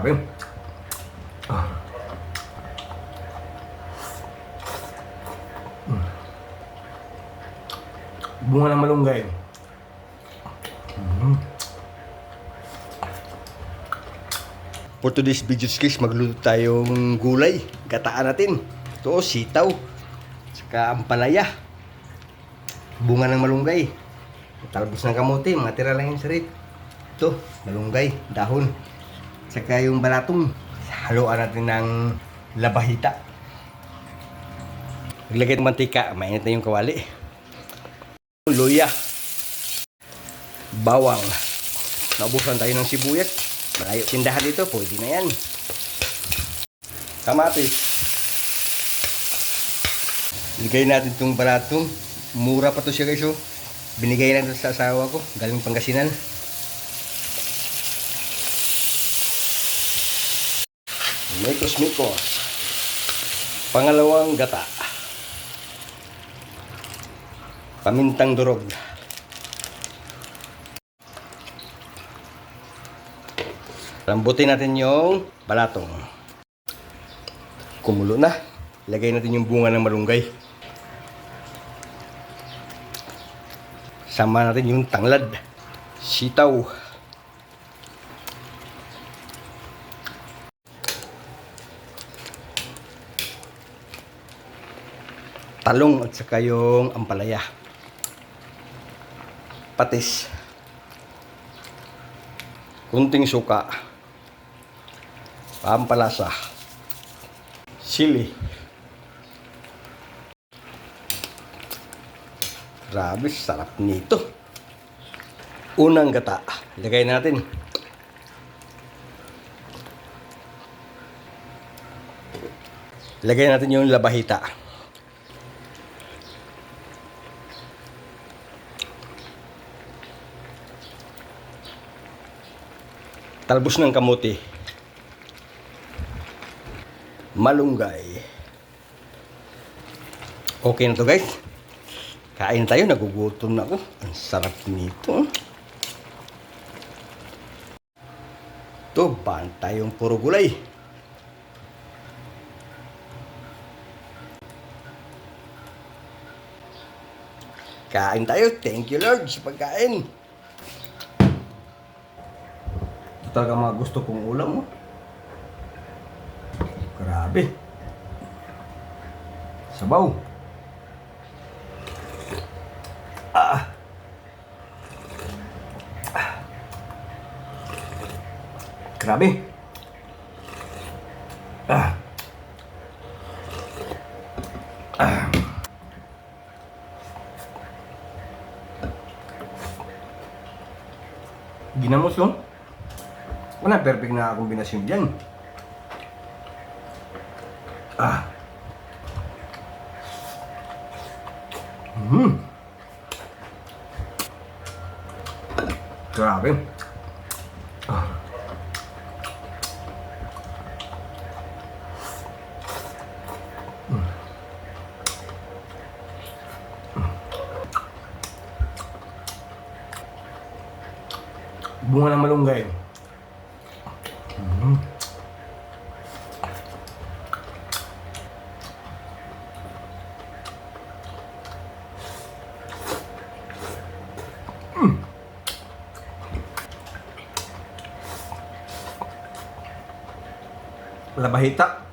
Grabe. Ah. Bunga ng malunggay. For today's video skills, magluto tayong gulay. Gataan natin. Ito, sitaw. Saka ampalaya. Bunga ng malunggay. Talbos ng kamote. Mga tira lang yung sarit. Ito, malunggay. Dahon. Saka yung balatong. Haluan natin ng labahita. Maglagay ng mantika. Mainit na yung kawali. Luya. Bawang. Naubusan tayo ng sibuyas. Malayo tindahan dito, pwede na yan. Kamatis. Bigay natin itong balatong. Mura pa to siya guys. Oh. Binigay natin sa asawa ko. Galing Pangasinan. Mikos-mikos. Pangalawang gata. Pamintang durog. Lambutin natin yung balatong. Kumulo na. Ilagay natin yung bunga ng malunggay. Sama natin yung tanglad. Sitaw. Talong at saka yung ampalaya. Patis. Kunting suka. Pampalasa. Sili. Grabe, sarap nito. Unang gata. Lagay natin. Lagay natin yung labahita. Talbos ng kamote. Malunggay. Okay na to guys. Kain tayo, nagugutom na ako. Ang sarap nito. Ito, bantay yung puro gulay. Kain tayo. Thank you Lord sa pagkain. Ito talaga mga gusto kong ulam. Grabe. Sabaw. Grabe. Ginamos yun. Wala, perfect na kombinasyon dyan. Grabe. Bunga ng malunggay. Labahita.